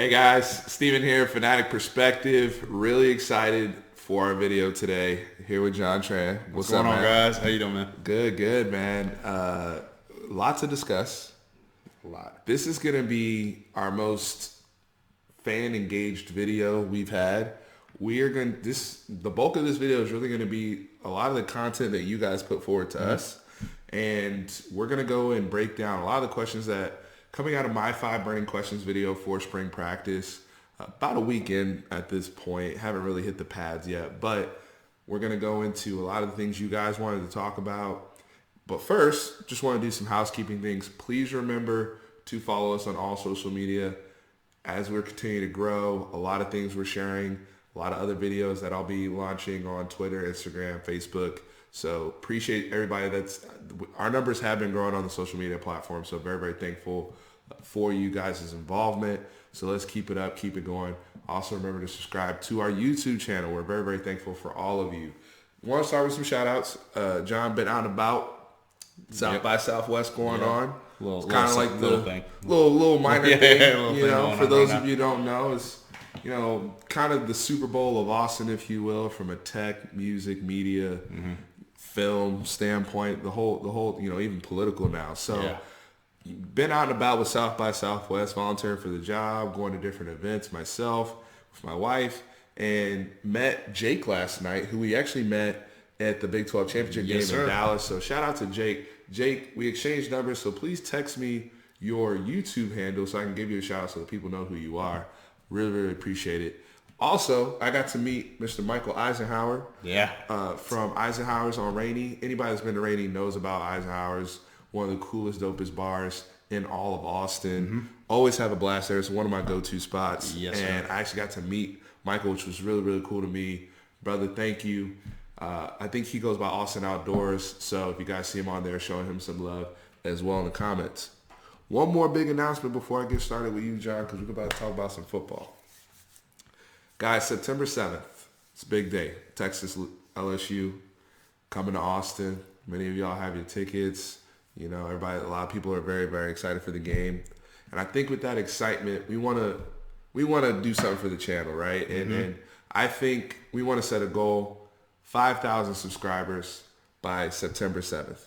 Hey guys, Steven here, Fanatic Perspective. Really excited for our video today. Here with John Tran. What's going on, guys? How you doing, man? Good, man. Lots to discuss. A lot. This is going to be our most fan-engaged video we've had. The bulk of this video is really going to be a lot of the content that you guys put forward to us. And we're going to go and break down a lot of the questions that coming out of my 5 burning questions video for spring practice, about a weekend at this point. Haven't really hit the pads yet, but we're going to go into a lot of the things you guys wanted to talk about. But first, just want to do some housekeeping things. Please remember to follow us on all social media as we're continuing to grow. A lot of things we're sharing, a lot of other videos that I'll be launching on Twitter, Instagram, Facebook. So appreciate everybody our numbers have been growing on the social media platform. So very, very thankful for you guys' involvement. So let's keep it up, keep it going. Also remember to subscribe to our YouTube channel. We're very, very thankful for all of you. Want to start with some shout outs. John, been out and about, South by Southwest going on. It's kind of like the little thing. Little minor thing, little you thing know, going for on those right of you who don't know, is, you know, kind of the Super Bowl of Austin, if you will, from a tech, music, media, film standpoint, the whole, you know, even political now. So been out and about with South by Southwest, volunteering for the job, going to different events myself with my wife, and met Jake last night, who we actually met at the Big 12 Championship game in Dallas. So shout out to Jake. Jake, we exchanged numbers, so please text me your YouTube handle so I can give you a shout out so that people know who you are. Really, really appreciate it. Also, I got to meet Mr. Michael Eisenhower. From Eisenhower's on Rainey. Anybody that's been to Rainey knows about Eisenhower's. One of the coolest, dopest bars in all of Austin. Always have a blast there. It's one of my go-to spots. And I actually got to meet Michael, which was really, really cool to me. Brother, thank you. I think he goes by Austin Outdoors. So if you guys see him on there, showing him some love as well in the comments. One more big announcement before I get started with you, John, because we're about to talk about some football. Guys, September 7th, it's a big day. Texas LSU coming to Austin. Many of y'all have your tickets. You know, a lot of people are very, very excited for the game. And I think with that excitement, we want to do something for the channel, right? And I think we want to set a goal, 5,000 subscribers by September 7th.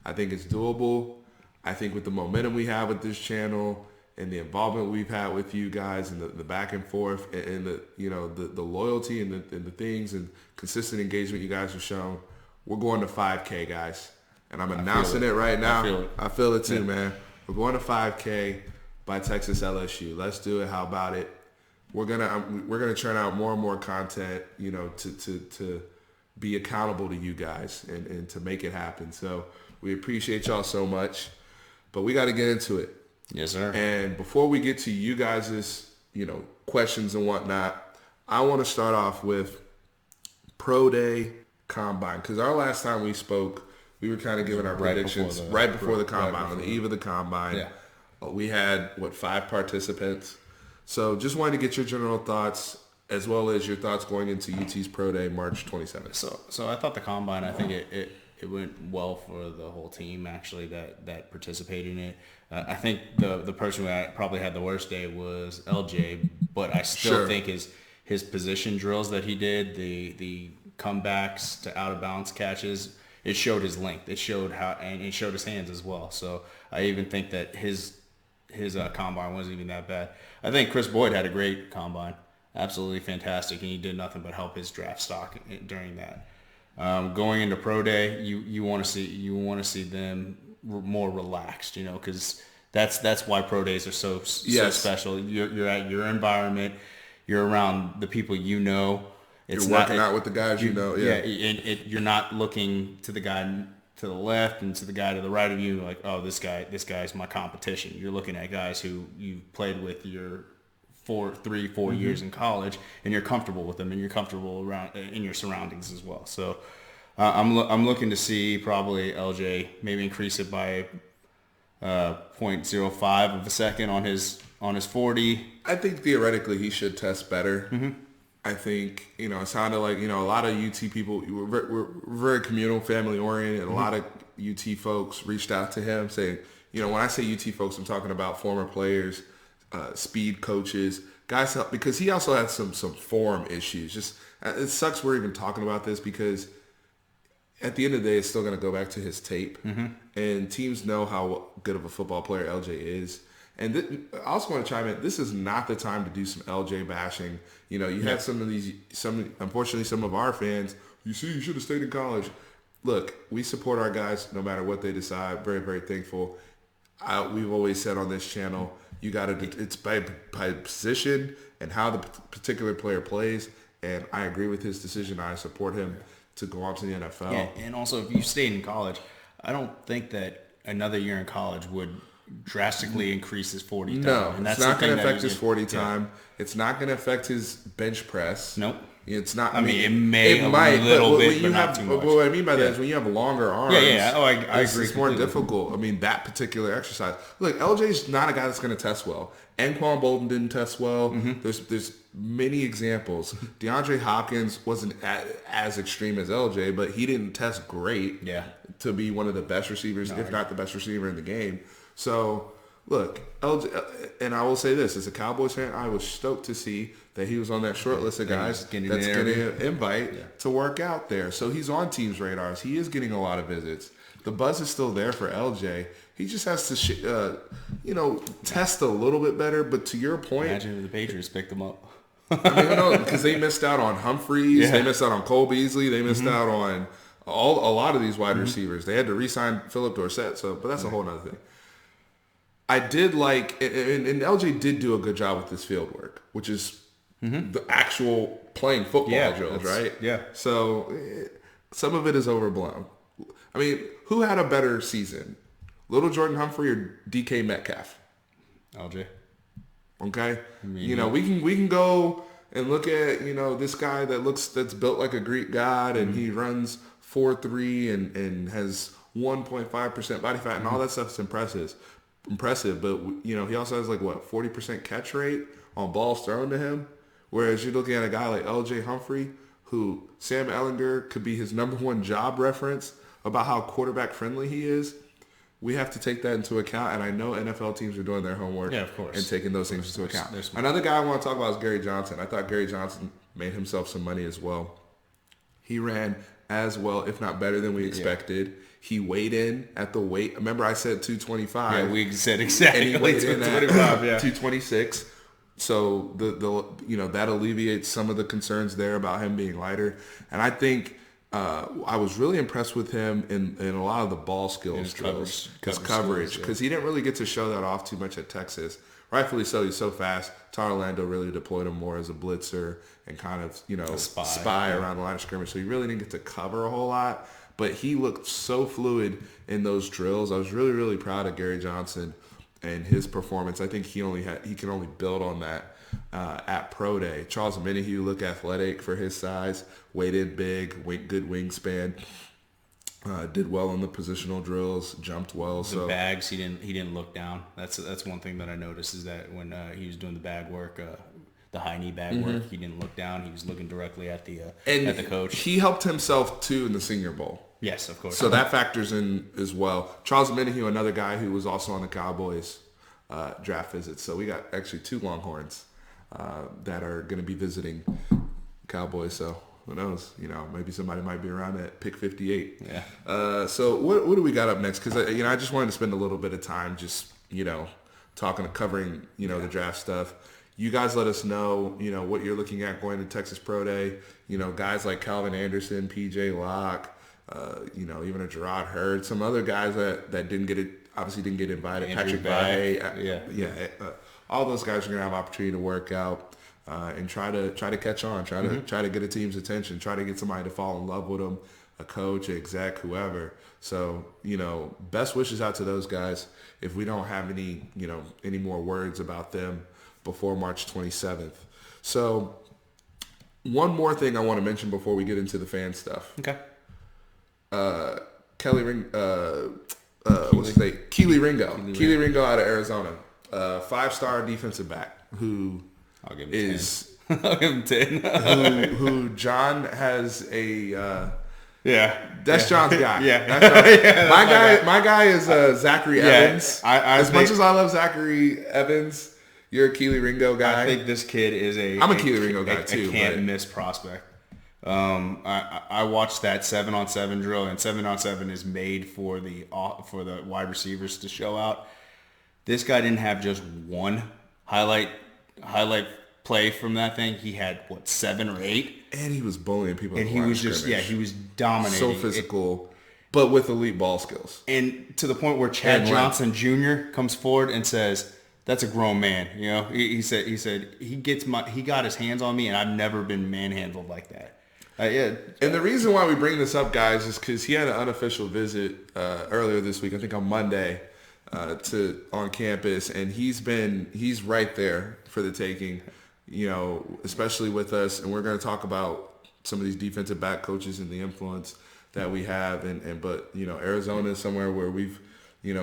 I think it's doable. I think with the momentum we have with this channel and the involvement we've had with you guys and the back and forth and the, you know, the loyalty and the things and consistent engagement you guys have shown, we're going to 5K, guys. And I'm announcing it right now. I feel it too, man. We're going to 5K by Texas LSU. Let's do it. How about it? We're gonna churn out more and more content, you know, to be accountable to you guys and to make it happen. So we appreciate y'all so much, but we got to get into it. Yes, sir. And before we get to you guys' you know, questions and whatnot, I want to start off with Pro Day Combine, because our last time we spoke, we were kind of giving our predictions right before the Combine, on the eve of the Combine. Yeah. We had, 5 participants. So just wanted to get your general thoughts as well as your thoughts going into UT's Pro Day March 27th. So I thought the Combine, I think it went well for the whole team, actually, that participated in it. I think the person who probably had the worst day was LJ, but I still think his position drills that he did, the comebacks to out of bounds catches, it showed his length. It showed and it showed his hands as well. So I even think that his combine wasn't even that bad. I think Chris Boyd had a great combine, absolutely fantastic, and he did nothing but help his draft stock during that. Going into Pro Day, you want to see them more relaxed, you know, because that's why Pro Days are so special. You're at your environment, you're around the people you know. You're working out with the guys you know. Yeah. You're not looking to the guy to the left and to the guy to the right of you like, oh, this guy's my competition. You're looking at guys who you've played with your 4 years in college, and you're comfortable with them, and you're comfortable around in your surroundings as well. So I'm looking to see probably LJ maybe increase it by 0.05 of a second on his 40. I think theoretically he should test better. I think, you know, it sounded like, you know, a lot of UT people, we're very communal, family oriented. A lot of UT folks reached out to him saying, you know, when I say UT folks, I'm talking about former players, speed coaches, guys help, because he also had some form issues. Just it sucks we're even talking about this because at the end of the day, it's still going to go back to his tape, and teams know how good of a football player LJ is. And I also want to chime in. This is not the time to do some LJ bashing. You know, you had unfortunately, some of our fans. You should have stayed in college. Look, we support our guys no matter what they decide. Very, very thankful. We've always said on this channel, you got to. It's by position and how the particular player plays. And I agree with his decision. I support him to go on to the NFL. Yeah, and also if you stayed in college, I don't think that another year in college would drastically increase his 40 time. No, and that's it's not going to affect his 40 time. Yeah. It's not going to affect his bench press. Nope. It's not. I mean, it might a little bit, but not too much. What I mean by that is when you have longer arms. Yeah. Oh, I agree. It's more difficult. I mean, that particular exercise. Look, LJ's not a guy that's going to test well. Anquan Bolden didn't test well. There's many examples. DeAndre Hopkins wasn't as extreme as LJ, but he didn't test great. Yeah. To be one of the best receivers, if not the best receiver in the game. So, look, LJ, and I will say this, as a Cowboys fan, I was stoked to see that he was on that short list of guys that's getting an invite to work out there. So he's on teams' radars. He is getting a lot of visits. The buzz is still there for LJ. He just has to, test a little bit better. But to your point, imagine if the Patriots picked him up. I mean, no, because they missed out on Humphreys. They missed out on Cole Beasley. They missed out on a lot of these wide receivers. They had to re-sign Philip Dorsett. But that's a whole other thing. I did like, and LJ did do a good job with this field work, which is the actual playing football drills, right? Yeah. So some of it is overblown. I mean, who had a better season, Little Jordan Humphrey or DK Metcalf? LJ. Okay. I mean, we can go and look at this guy that's built like a Greek god, and he runs 4.3 and has 1.5% body fat, and all that stuff is impressive. But he also has 40% catch rate on balls thrown to him. Whereas you're looking at a guy like LJ Humphrey, who Sam Ehlinger could be his number one job reference about how quarterback friendly he is. We have to take that into account, and I know NFL teams are doing their homework and taking those things into account. Another guy I want to talk about is Gary Johnson. I thought Gary Johnson made himself some money as well. He ran as well, if not better than we expected. Yeah. He weighed in at the weight. Remember I said 225. Yeah, we said exactly. And he weighed in at 226. So that alleviates some of the concerns there about him being lighter. And I think I was really impressed with him in a lot of the ball skills drills. Coverage. Because he didn't really get to show that off too much at Texas. Rightfully so. He's so fast. Todd Orlando really deployed him more as a blitzer and kind of, spy around the line of scrimmage. So he really didn't get to cover a whole lot. But he looked so fluid in those drills. I was really, really proud of Gary Johnson and his performance. I think he can only build on that at Pro Day. Charles Omenihu looked athletic for his size, weighed in big, good wingspan, did well on the positional drills, jumped well. The bags, he didn't look down. That's one thing that I noticed is that when he was doing the bag work, the high knee bag work, he didn't look down. He was looking directly at the coach. He helped himself too in the Senior Bowl. Yes, of course. So that factors in as well. Charles Omenihu, another guy who was also on the Cowboys draft visits. So we got actually two Longhorns that are going to be visiting Cowboys. So who knows? Maybe somebody might be around at pick 58. Yeah. So what do we got up next? Because I just wanted to spend a little bit of time just covering the draft stuff. You guys let us know what you're looking at going to Texas Pro Day. Guys like Calvin Anderson, PJ Locke. Even a Gerard Hurd, some other guys that didn't get invited. Andrew Patrick Bay, all those guys are gonna have opportunity to work out and try to catch on, try to get a team's attention, try to get somebody to fall in love with them, a coach, an exec, whoever. So best wishes out to those guys. If we don't have any more words about them before March 27th. So one more thing I want to mention before we get into the fan stuff. Okay. Keely Ringo. Keely Ringo out of Arizona. 5-star defensive back who I'll give him is 10. I'll give him 10. who John has a that's John's guy. Yeah. My guy is Zachary Evans. Much as I love Zachary Evans, You're a Keely Ringo guy. I think this kid is I'm a Keely Ringo guy too. A can't miss prospect. I watched that 7-on-7 drill, and 7-on-7 is made for the wide receivers to show out. This guy didn't have just one highlight play from that thing. He had 7 or 8, and he was bullying people. And he was he was dominating. So physical, but with elite ball skills. And to the point where Chad Johnson Jr. comes forward and says, "That's a grown man." You know, he said he got his hands on me, and I've never been manhandled like that. Yeah. And the reason why we bring this up, guys, is because he had an unofficial visit earlier this week. I think on Monday on campus, and he's right there for the taking. You know, especially with us, and we're going to talk about some of these defensive back coaches and the influence that we have, but you know, Arizona is somewhere where we've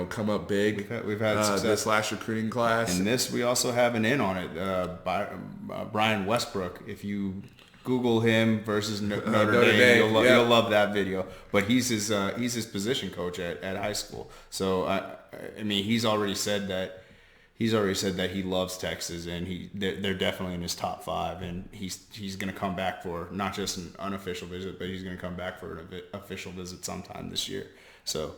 come up big. We've had success. This last recruiting class, and this we also have an in on it. Brian Westbrook. If you Google him versus Notre Dame, you'll love that video. But he's his position coach at high school. So I mean, he's already said that he loves Texas, and they're definitely in his top 5, and he's going to come back for not just an unofficial visit, but he's going to come back for an official visit sometime this year. So,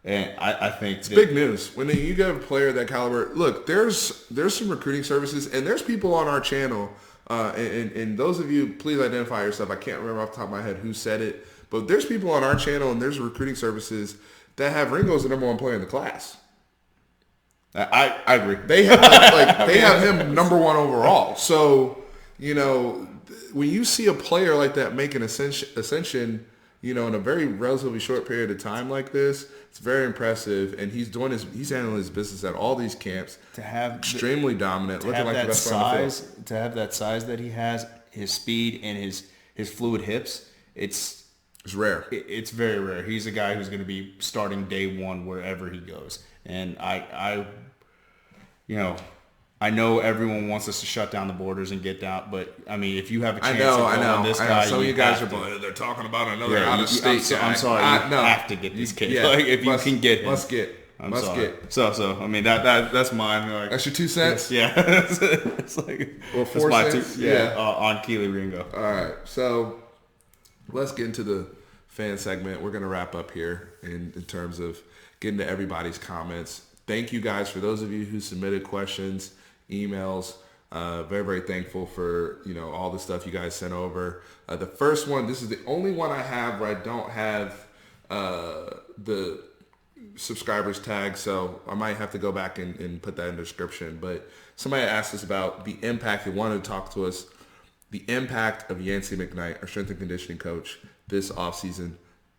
and I think it's big news when you get a player that caliber. Look, there's some recruiting services, and there's people on our channel. And those of you, please identify yourself. I can't remember off the top of my head who said it, but there's people on our channel, and there's recruiting services that have Ringo as the number 1 player in the class. I agree. They have have him number 1 overall. So, you know, when you see a player like that make an ascension, you know, in a very relatively short period of time like this, it's very impressive. And he's handling his business at all these camps. To have extremely dominant, looking like the best player on the field. To have that size that he has, his speed and his fluid hips, it's rare. It's very rare. He's a guy who's going to be starting day 1 wherever he goes. And I know everyone wants us to shut down the borders and get down, but I mean, if you have a chance on this guy, some of you guys they're talking about another out-of-state guy. I'm sorry, you have to get this kid. Yeah, if you can get him, must get. So I mean that's mine. Like, that's your 2 cents. Yeah, it's like 4 cents. On Keely Ringo. All right, so let's get into the fan segment. We're gonna wrap up here in terms of getting to everybody's comments. Thank you guys for those of you who submitted questions, emails. Very, very thankful for, all the stuff you guys sent over. The first one, this is the only one I have where I don't have the subscribers tag, so I might have to go back and put that in the description. But somebody asked us about the impact. They wanted to talk to us, the impact of Yancey McKnight, our strength and conditioning coach, this offseason.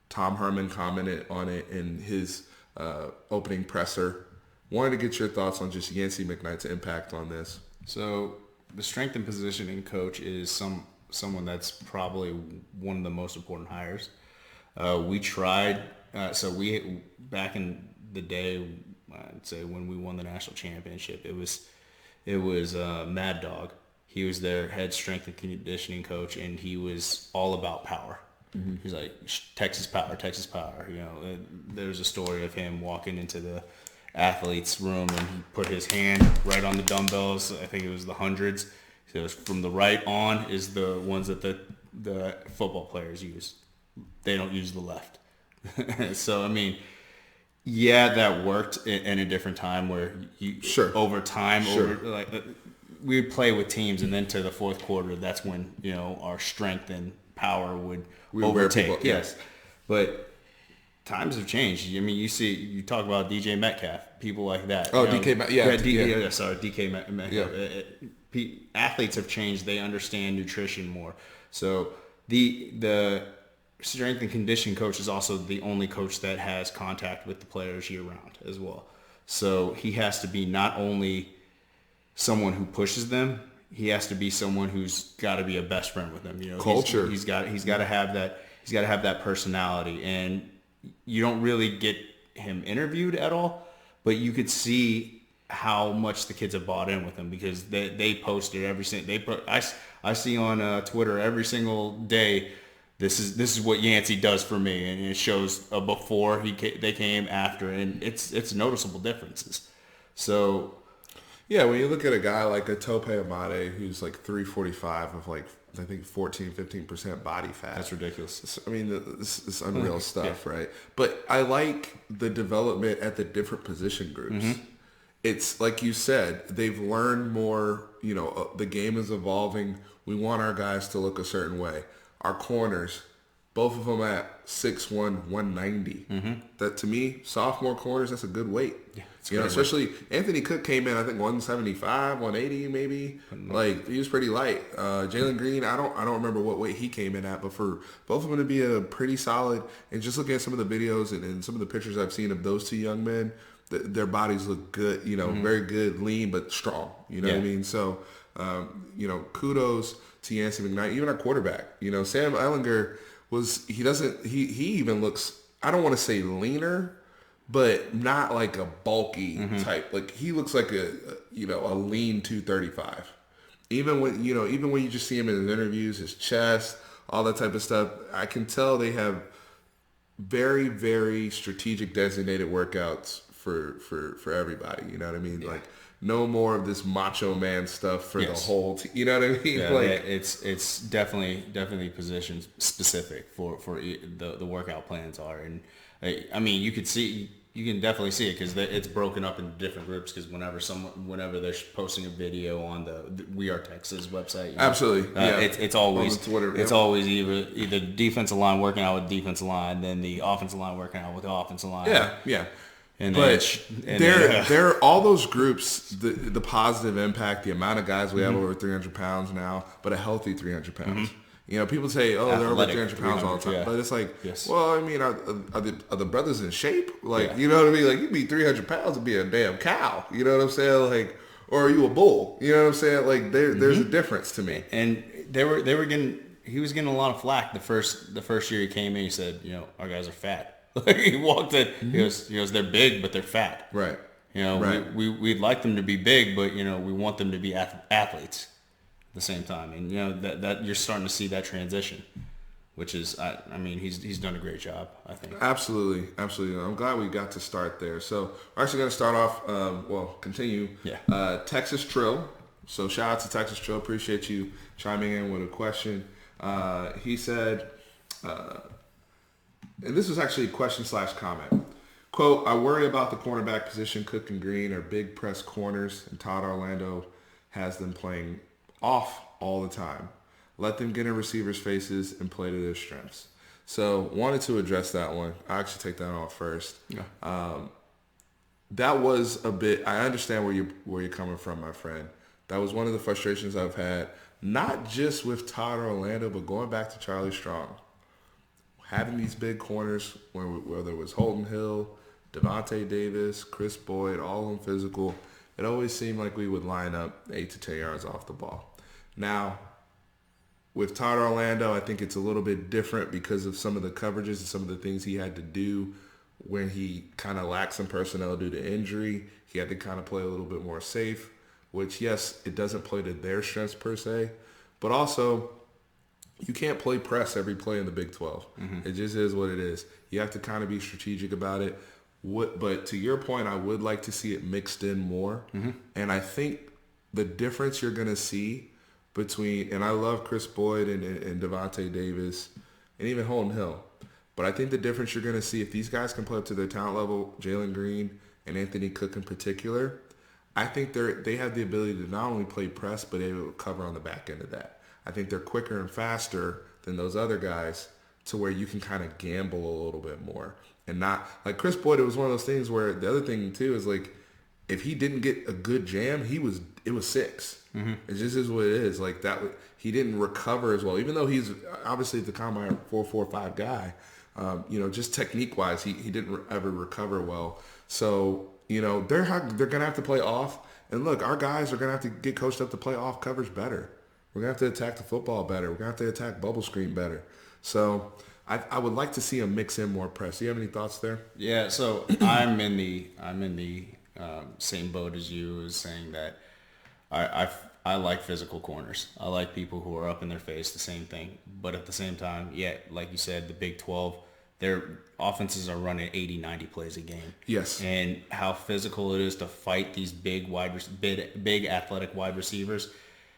Tom Herman commented on it in his opening presser. Wanted to get your thoughts on just Yancey McKnight's impact on this. So the strength and positioning coach is someone that's probably one of the most important hires. We tried, we back in the day, I'd say when we won the national championship, it was Mad Dog. He was their head strength and conditioning coach, and he was all about power. Mm-hmm. He's like, Texas power. There's a story of him walking into the athlete's room and he put his hand right on the dumbbells. I think it was the hundreds. So from the right on is the ones that the football players use. They don't use the left. So, I mean, yeah, that worked in a different time where over time, we would play with teams, and then to the fourth quarter, that's when, our strength and power would overtake. People, yes. But times have changed. I mean, you talk about DJ Metcalf, people like that. Oh, DK Metcalf. DK Metcalf. Yeah. Athletes have changed. They understand nutrition more. So the strength and conditioning coach is also the only coach that has contact with the players year round as well. So he has to be not only someone who pushes them, he has to be someone who's got to be a best friend with them. Culture. He's got to have that. He's got to have that personality, and you don't really get him interviewed at all, but you could see how much the kids have bought in with him because they posted every single. I see on Twitter every single day. This is what Yancey does for me, and it shows before they came after, and it's noticeable differences. So. Yeah, when you look at a guy like a Tope Amade who's like 345 of like, I think 15% body fat. That's ridiculous. I mean, it's unreal stuff, right? But I like the development at the different position groups. It's like you said, they've learned more, the game is evolving. We want our guys to look a certain way. Our corners, both of them at 6'1", 190. That to me, sophomore corners, that's a good weight. Yeah, especially Anthony Cook came in, I think 175, 180 maybe. Like he was pretty light. Jalen Green, I don't remember what weight he came in at, but for both of them to be a pretty solid, and just looking at some of the videos and some of the pictures I've seen of those two young men, their bodies look good, very good, lean but strong. You know what I mean? So, kudos to Yancey McKnight, even our quarterback. Sam Ehlinger he even looks, I don't want to say leaner, but not like a bulky type. Like he looks like a lean 235. Even when you just see him in his interviews, his chest, all that type of stuff, I can tell they have very, very strategic designated workouts for everybody. You know what I mean? Yeah. Like no more of this macho man stuff for the whole team. You know what I mean? Yeah, it's definitely position specific for the workout plans are, and I mean you can definitely see it because it's broken up into different groups. Because whenever they're posting a video on the We Are Texas website, absolutely, it's always Twitter, it's always either defensive line working out with defensive line, then the offensive line working out with the offensive line. Yeah. And they're all those groups, the positive impact, the amount of guys we have over 300 pounds now, but a healthy 300 pounds. People say, they're over 300 pounds all the time. Yeah. But it's like, well, I mean, are the brothers in shape? Like, you know what I mean? Like, you'd be 300 pounds and be a damn cow. You know what I'm saying? Like, or are you a bull? You know what I'm saying? Like, there's a difference to me. And he was getting a lot of flack the first year he came in. He said, our guys are fat. He walked in. He goes, they're big, but they're fat. Right. We'd like them to be big, but we want them to be athletes at the same time. And that you're starting to see that transition, which is, I mean, he's done a great job, I think. Absolutely. I'm glad we got to start there. So we're actually going to start off. Continue. Yeah. Texas Trill. So shout out to Texas Trill. Appreciate you chiming in with a question. He said. And this was actually a question/comment. Quote, I worry about the cornerback position. Cook and Green are big press corners, and Todd Orlando has them playing off all the time. Let them get in receivers' faces and play to their strengths. So wanted to address that one. I actually take that off first. Yeah. That was a bit, I understand where you're coming from, my friend. That was one of the frustrations I've had, not just with Todd Orlando, but going back to Charlie Strong. Having these big corners, whether it was Holton Hill, Devontae Davis, Chris Boyd, all of them physical, it always seemed like we would line up 8 to 10 yards off the ball. Now, with Todd Orlando, I think it's a little bit different because of some of the coverages and some of the things he had to do when he kind of lacked some personnel due to injury. He had to kind of play a little bit more safe, which, yes, it doesn't play to their strengths per se, but also you can't play press every play in the Big 12. It just is what it is. You have to kind of be strategic about it. But to your point, I would like to see it mixed in more. And I think the difference you're going to see between, and I love Chris Boyd and Devontae Davis and even Holton Hill, but I think the difference you're going to see if these guys can play up to their talent level, Jalen Green and Anthony Cook in particular, I think they have the ability to not only play press, but they will cover on the back end of that. I think they're quicker and faster than those other guys to where you can kind of gamble a little bit more. And not, like Chris Boyd, it was one of those things where the other thing too is like, if he didn't get a good jam, it was 6. It just is what it is. Like that, he didn't recover as well, even though he's obviously the combine 4.45 guy. Just technique wise, he didn't ever recover well. So they're gonna have to play off. And look, our guys are gonna have to get coached up to play off coverage better. We're gonna have to attack the football better. We're gonna have to attack bubble screen better. So I would like to see him mix in more press. Do you have any thoughts there? Yeah. So I'm in the same boat as you, as saying that I like physical corners. I like people who are up in their face. The same thing. But at the same time, like you said, the Big 12, their offenses are running 80, 90 plays a game. Yes. And how physical it is to fight these big athletic wide receivers.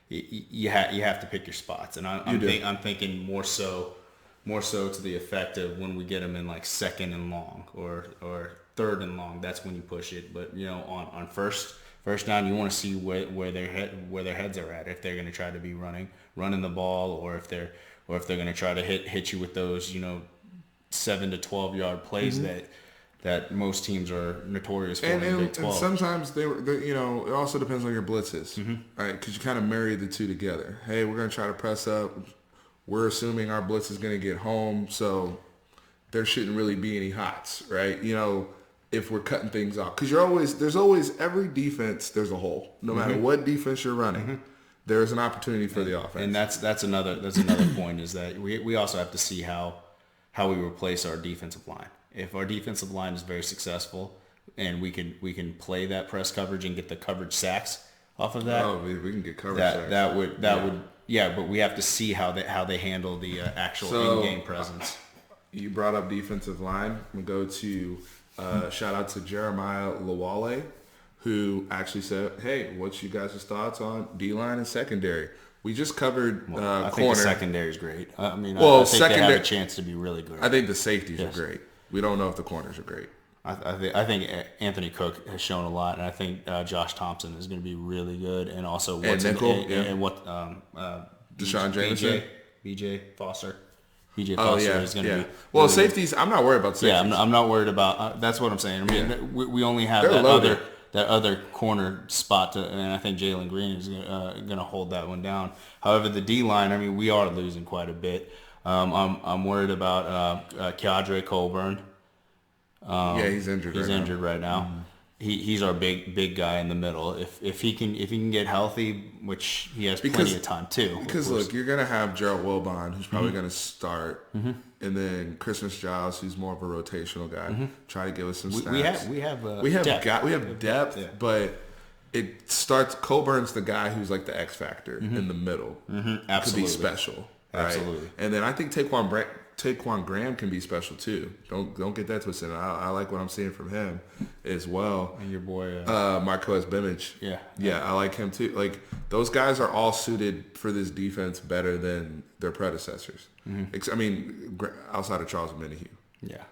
You have to pick your spots. And I'm thinking more so to the effect of when we get them in like second and long or third and long. That's when you push it. But on first down, you want to see where their heads are at. If they're going to try to be running the ball, or if they're going to try to hit you with those 7 to 12 yard plays that most teams are notorious for in Big 12. And sometimes it also depends on your blitzes, right? Because you kind of marry the two together. Hey, we're going to try to press up. We're assuming our blitz is going to get home, so there shouldn't really be any hots, right? If we're cutting things off, because there's always every defense. There's a hole. No matter what defense you're running, there's an opportunity for the offense. And that's another point is that we also have to see how we replace our defensive line. If our defensive line is very successful and we can play that press coverage and get the coverage sacks off of that. Oh, we can get coverage sacks. That would but we have to see how they handle the actual in-game presence. You brought up defensive line. I'm going to go to shout out to Jeremiah Lawale, who actually said, hey, what's you guys' thoughts on D-line and secondary? We just covered I think corner. The secondary is great. I think they have a chance to be really good. I think the safeties are great. We don't know if the corners are great. I think Anthony Cook has shown a lot, and I think Josh Thompson is going to be really good. And also Deshaun Jameson, BJ Foster. BJ Foster is going to be. Well, really safeties. I'm not worried about safeties. Yeah, I'm not worried about. That's what I'm saying. I mean, we only have that other corner spot, and I think Jalen Green is going to hold that one down. However, the D line, I mean, we are losing quite a bit. I'm worried about Keandre Colburn. He's injured. He's injured right now. Mm-hmm. He's our big guy in the middle. If he can get healthy, which he has plenty of time too. Because look, you're gonna have Gerald Wilbon, who's probably gonna start, and then Christmas Giles, who's more of a rotational guy. Try to give us some snaps. We have depth, but it starts. Colburn's the guy who's like the X factor in the middle. Absolutely, could be special. Right? Absolutely. And then I think Taquan Graham can be special too. Don't get that twisted. I like what I'm seeing from him as well. And your boy Marquez Bimage. Yeah, I like him too. Like those guys are all suited for this defense better than their predecessors. I mean, outside of Charles Minihue. Yeah.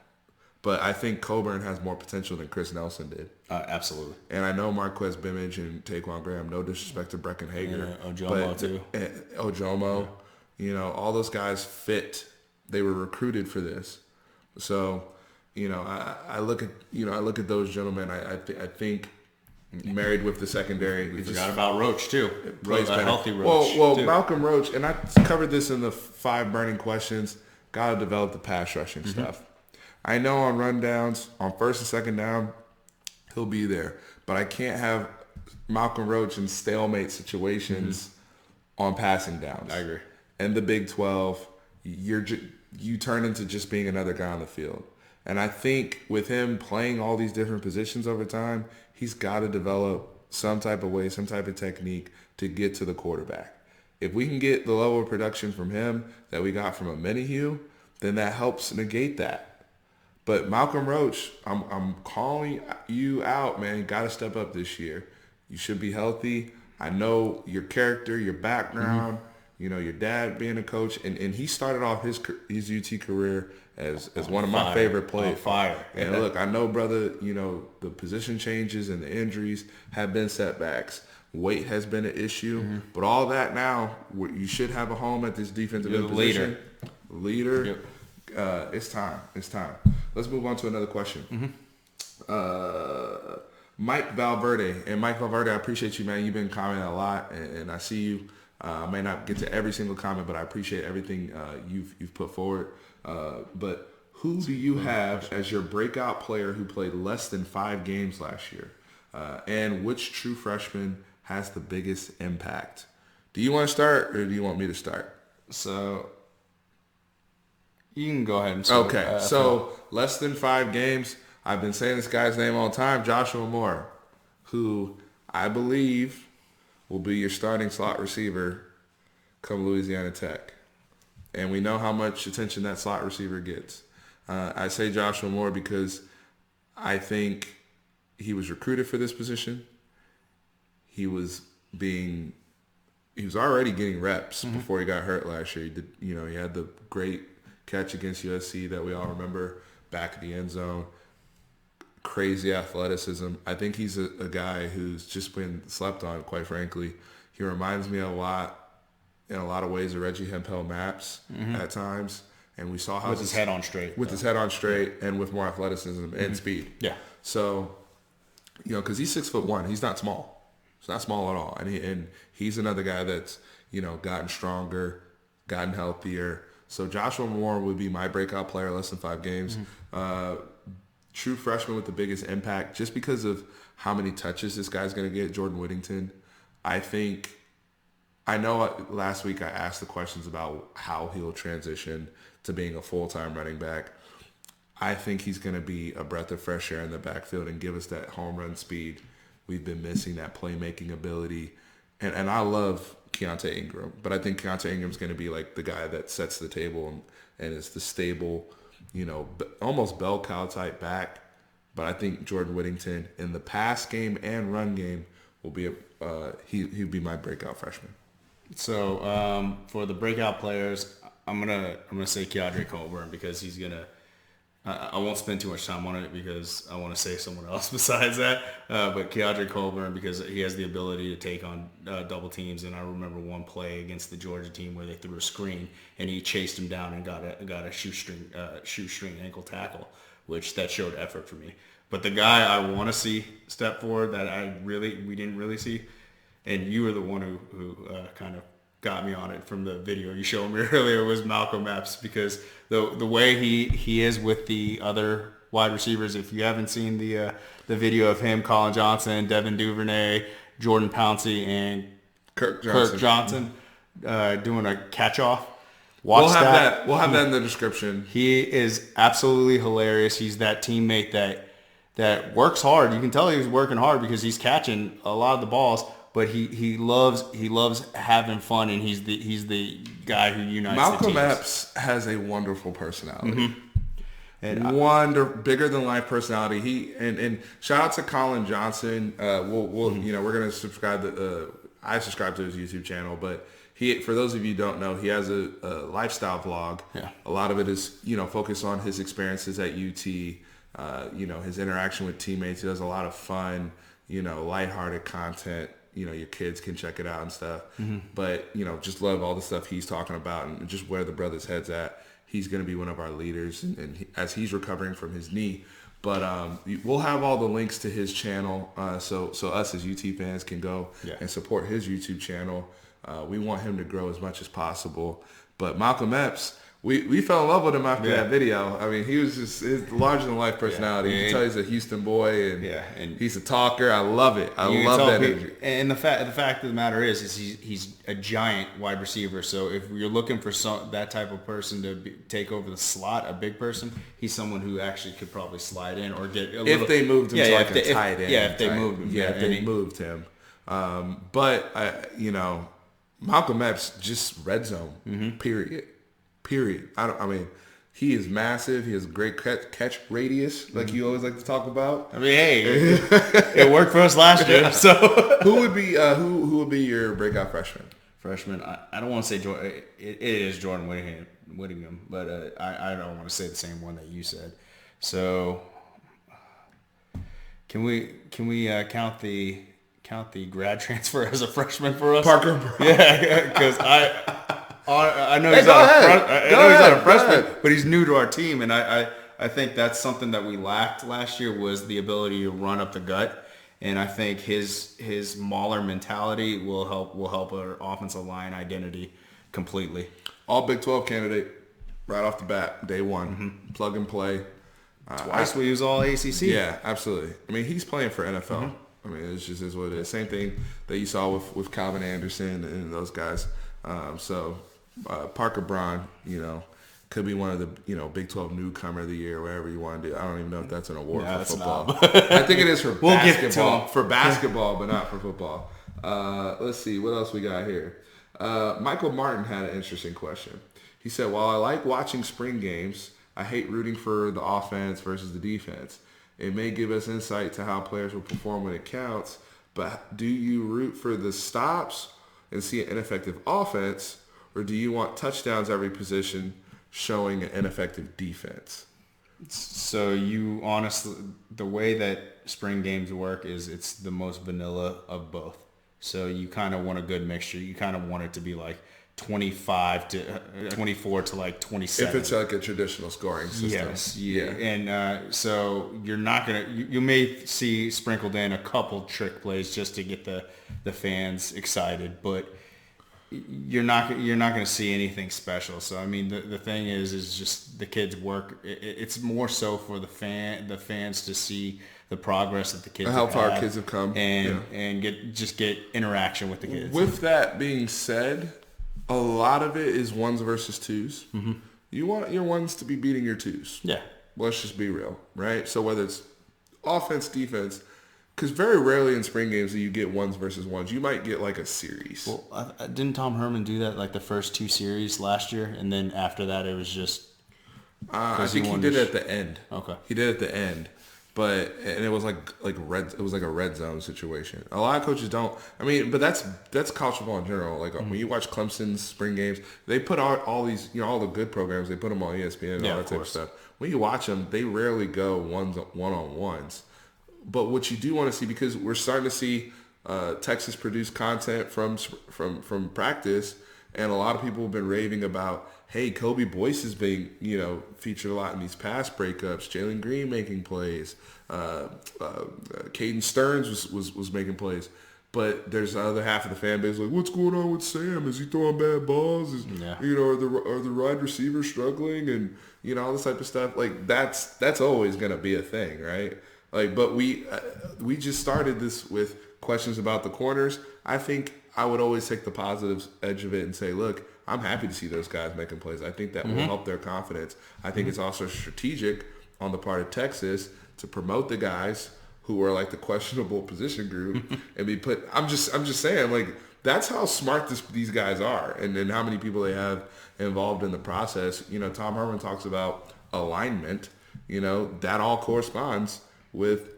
But I think Coburn has more potential than Chris Nelson did. Absolutely. And I know Marquez Bimage and Taquan Graham. No disrespect to Brecken Hager. Ojomo too. Ojomo. All those guys fit. They were recruited for this, so I look at those gentlemen. I think married with the secondary. We forgot about Roach too. A healthy Roach. Well, Malcolm Roach, and I covered this in the 5 burning questions. Got to develop the pass rushing stuff. I know on rundowns, on first and second down, he'll be there, but I can't have Malcolm Roach in stalemate situations on passing downs. I agree. In the Big 12, you turn into just being another guy on the field. And I think with him playing all these different positions over time, he's got to develop some type of way, some type of technique to get to the quarterback. If we can get the level of production from him that we got from a Minihue, then that helps negate that. But Malcolm Roach, I'm calling you out, man. You got to step up this year. You should be healthy. I know your character, your background, your dad being a coach, and he started off his UT career as one of my favorite players. Fire. And look, I know, brother, the position changes and the injuries have been setbacks. Weight has been an issue, but all that now, you should have a home at this defensive end position. Leader. Yep. It's time. Let's move on to another question. Mike Valverde. And Mike Valverde, I appreciate you, man. You've been commenting a lot, and I see you. I may not get to every single comment, but I appreciate everything you've put forward. But who do you have as your breakout player who played less than 5 games last year? And which true freshman has the biggest impact? Do you want to start, or do you want me to start? So you can go ahead and start. Okay, so less than 5 games. I've been saying this guy's name all the time, Joshua Moore, who I believe will be your starting slot receiver come Louisiana Tech. And we know how much attention that slot receiver gets. I say Joshua Moore because I think he was recruited for this position. He was already getting reps before he got hurt last year. He had the great catch against USC that we all remember back in the end zone. Crazy athleticism. I think he's a guy who's just been slept on, quite frankly. He reminds me in a lot of ways of Reggie Hempel Maps at times. And we saw how with his head on straight. With his head on straight and with more athleticism and speed. Yeah. So, because he's 6'1", he's not small. He's not small at all. And he's another guy that's, gotten stronger, gotten healthier. So Joshua Moore would be my breakout player, less than 5 games. True freshman with the biggest impact, just because of how many touches this guy's going to get, Jordan Whittington. I know last week I asked the questions about how he'll transition to being a full-time running back. I think he's going to be a breath of fresh air in the backfield and give us that home run speed. We've been missing that playmaking ability. And I love Keontae Ingram, but I think Keontae Ingram's going to be like the guy that sets the table and is the stable, almost bell cow type back. But I think Jordan Whittington in the pass game and run game will be he'll be my breakout freshman. So for the breakout players, I'm gonna say Keandre Colburn because he's gonna. I won't spend too much time on it because I want to say someone else besides that. But Keandre Colburn because he has the ability to take on double teams. And I remember one play against the Georgia team where they threw a screen and he chased him down and got a shoestring ankle tackle, which that showed effort for me. But the guy I want to see step forward that we didn't really see, and you were the one who kind of got me on it from the video you showed me earlier, was Malcolm Epps, because the way he is with the other wide receivers. If you haven't seen the video of him, Colin Johnson, Devin Duvernay, Jordan Pouncey, and Kirk Johnson doing a catch-off. We'll have that in the description. He is absolutely hilarious. He's that teammate that works hard. You can tell he's working hard because he's catching a lot of the balls. But he loves having fun, and he's the guy who unites Malcolm the teams. Epps has a wonderful personality. And bigger than life personality. He and shout out to Colin Johnson. We're gonna subscribe I subscribe to his YouTube channel, but for those of you who don't know, he has a lifestyle vlog. Yeah. A lot of it is focused on his experiences at UT. His interaction with teammates. He does a lot of fun, lighthearted content. Your kids can check it out and stuff. But, just love all the stuff he's talking about and just where the brother's head's at. He's going to be one of our leaders as he's recovering from his knee. But we'll have all the links to his channel so us as UT fans can go and support his YouTube channel. We want him to grow as much as possible. But Malcolm Epps, we fell in love with him after that video. I mean, he was just his larger-than-life personality. You can tell he's a Houston boy, and he's a talker. I love it. I love that energy. And the fact of the matter is he's a giant wide receiver. So if you're looking for that type of person to take over the slot, a big person, he's someone who actually could probably slide in or get a little. If they moved him to like a tight end. Yeah, if they moved him. Yeah, if they moved him. But Malcolm Epps, just red zone, period. He is massive. He has great catch radius, like you always like to talk about. Hey, it worked for us last year. So who would be your breakout freshman? Freshman, I don't want to say Jordan. It is Jordan Whittingham, but I don't want to say the same one that you said. So can we count the grad transfer as a freshman for us? Parker Brown. Yeah, because I know he's not a freshman, but he's new to our team, and I think that's something that we lacked last year was the ability to run up the gut, and I think his Mauler mentality will help our offensive line identity completely. All Big 12 candidate right off the bat, day one, plug and play. Twice we use all ACC. Yeah, absolutely. I mean, he's playing for NFL. I mean, it just is what it is. Same thing that you saw with Calvin Anderson and those guys. Parker Braun, could be one of the, Big 12 newcomer of the year, whatever you want to do. I don't even know if that's an award for football. I think it is for basketball. For basketball, but not for football. Let's see. What else we got here? Michael Martin had an interesting question. He said, while I like watching spring games, I hate rooting for the offense versus the defense. It may give us insight to how players will perform when it counts, but do you root for the stops and see an ineffective offense, or do you want touchdowns every position showing an ineffective defense? So you honestly, the way that spring games work is it's the most vanilla of both. So you kind of want a good mixture. You kind of want it to be like 24 to like 27. If it's like a traditional scoring system. Yes. Yeah. And so you're not going to, you may see sprinkled in a couple trick plays just to get the fans excited, but you're not going to see anything special. So I mean, the thing is just the kids work. It's more so for the fans to see the progress that the kids how far had kids have come, and get interaction with the kids. With that being said, a lot of it is ones versus twos. Mm-hmm. You want your ones to be beating your twos. Yeah. Let's just be real, right? So whether it's offense, defense, because very rarely in spring games do you get ones versus ones. You might get like a series. Well, didn't Tom Herman do that like the first 2 series last year, and then after that it was just? I think he did it at the end. Okay. He did it at the end, and it was like red. It was like a red zone situation. A lot of coaches don't. I mean, but that's college football in general. Like when you watch Clemson's spring games, they put out all these, all the good programs. They put them on ESPN and all that type of stuff. When you watch them, they rarely go one-on-ones. But what you do want to see, because we're starting to see Texas produce content from practice, and a lot of people have been raving about, hey, Kobe Boyce is being featured a lot in these pass breakups. Jalen Green making plays. Caden Stearns was making plays. But there's the other half of the fan base like, what's going on with Sam? Is he throwing bad balls? Are the wide receivers struggling? And all this type of stuff. Like that's always gonna be a thing, right? Like, but we just started this with questions about the corners. I think I would always take the positive edge of it and say, look, I'm happy to see those guys making plays. I think that will help their confidence. I think it's also strategic on the part of Texas to promote the guys who are like the questionable position group and be put. I'm just saying, like, that's how smart these guys are, and then how many people they have involved in the process. Tom Herman talks about alignment. That all corresponds with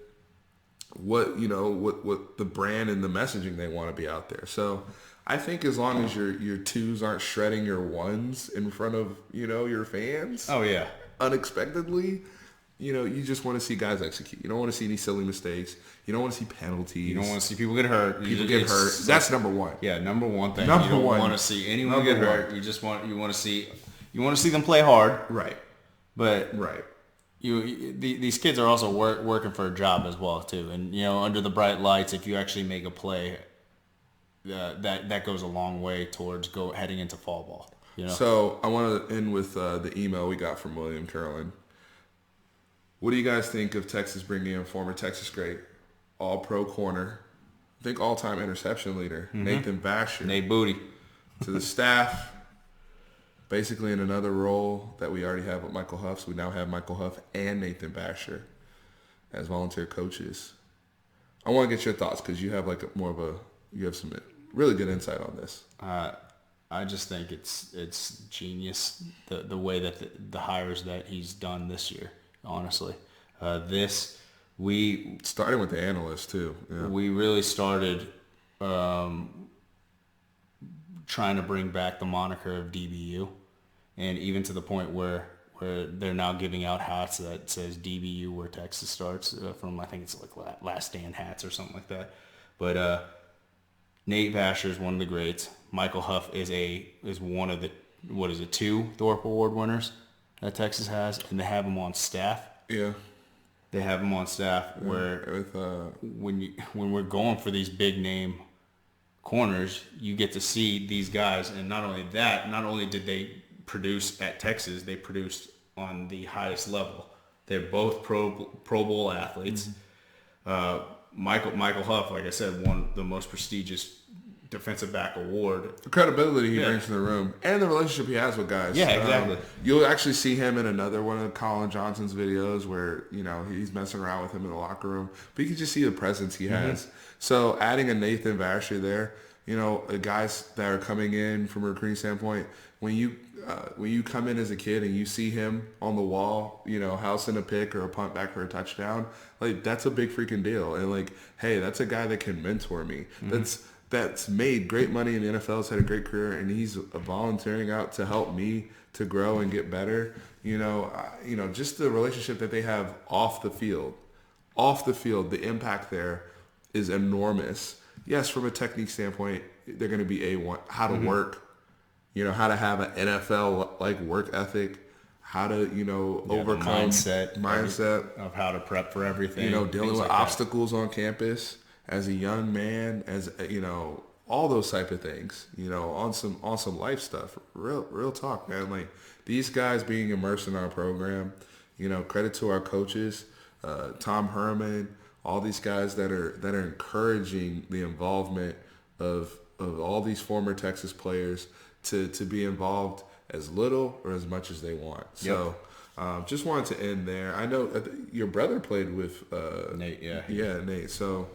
what the brand and the messaging they want to be out there. So I think as long as your twos aren't shredding your ones in front of your fans, unexpectedly, you just want to see guys execute. You don't want to see any silly mistakes. You don't want to see penalties. You don't want to see people get hurt. People get hurt. That's number one. Yeah, number one thing. You don't want to see anyone get hurt. You want to see them play hard. Right. But these kids are also working for a job as well too, and under the bright lights, if you actually make a play, that goes a long way towards heading into fall ball. So I want to end with the email we got from William Carolyn. What do you guys think of Texas bringing in former Texas great, all-pro corner, I think all-time interception leader, Nathan Basher, Nate Booty, to the staff? Basically in another role that we already have with Michael Huff. So we now have Michael Huff and Nathan Basher as volunteer coaches. I want to get your thoughts because you have you have some really good insight on this. I just think it's genius the way that the hires that he's done this year. Honestly, we started with the analysts too. Yeah. We really started trying to bring back the moniker of DBU. And even to the point where they're now giving out hats that says DBU where Texas starts from, I think it's like Last Stand hats or something like that. But Nate Vasher is one of the greats. Michael Huff is one of the 2 Thorpe Award winners that Texas has, and they have him on staff. Yeah. They have him on staff where when we're going for these big name corners, you get to see these guys, and not only did they produce at Texas, they produced on the highest level. They're both Pro Bowl athletes. Michael Huff, like I said, won the most prestigious defensive back award. The credibility he brings to the room and the relationship he has with guys. Yeah, exactly. You'll actually see him in another one of Colin Johnson's videos where, he's messing around with him in the locker room. But you can just see the presence he has. So adding a Nathan Vasher there, guys that are coming in from a recruiting standpoint, when you come in as a kid and you see him on the wall, housing a pick or a punt back for a touchdown, like that's a big freaking deal. And like, hey, that's a guy that can mentor me. That's made great money in the NFL, has had a great career, and he's volunteering out to help me to grow and get better. Just the relationship that they have off the field, the impact there is enormous. Yes, from a technique standpoint, they're going to be A1. How to work, how to have an NFL-like work ethic, how to, overcome mindset of how to prep for everything. Dealing with obstacles on campus as a young man, as all those type of things. On some life stuff. Real talk, man. Like these guys being immersed in our program. Credit to our coaches, Tom Herman. All these guys that are encouraging the involvement of all these former Texas players to be involved as little or as much as they want. So just wanted to end there. I know your brother played with Nate. Yeah, Nate. So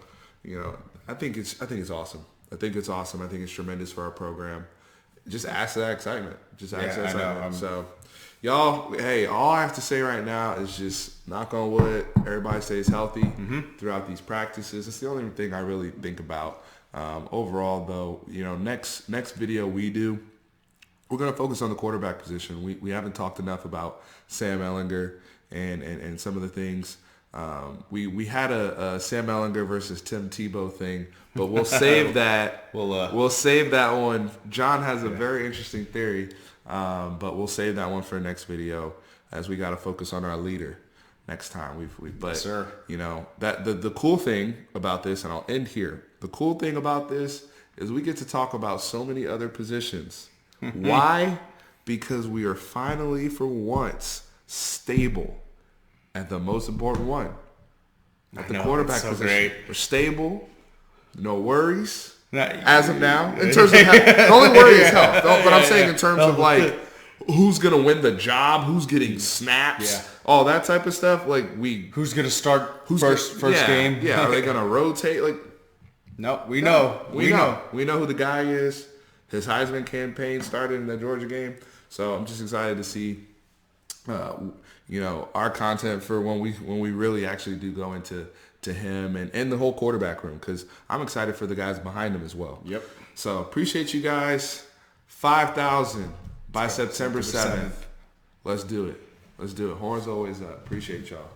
I think it's awesome. I think it's awesome. I think it's tremendous for our program. Just add to that excitement. So. Y'all, hey, all I have to say right now is just knock on wood, everybody stays healthy throughout these practices. It's the only thing I really think about. Overall, though, next video we do, we're going to focus on the quarterback position. We haven't talked enough about Sam Ehlinger and some of the things. We had a Sam Ehlinger versus Tim Tebow thing, but we'll save that. We'll save that one. John has a very interesting theory, but we'll save that one for next video as we got to focus on our leader next time. Yes, sir. That the cool thing about this, and I'll end here. The cool thing about this is we get to talk about so many other positions. Why? Because we are finally, for once, stable at the most important one, at the quarterback position. Great. We're stable, no worries as of now. In terms of the only worry is health. But I'm saying in terms of like who's gonna win the job, who's getting snaps, all that type of stuff. Like who's gonna start first game? Yeah, are they gonna rotate? Like no, we know who the guy is. His Heisman campaign started in the Georgia game, so I'm just excited to see. Our content for when we really actually do go into him and the whole quarterback room, because I'm excited for the guys behind him as well. Yep. So appreciate you guys. 5,000 by September 7th. Let's do it. Horns always up. Appreciate y'all.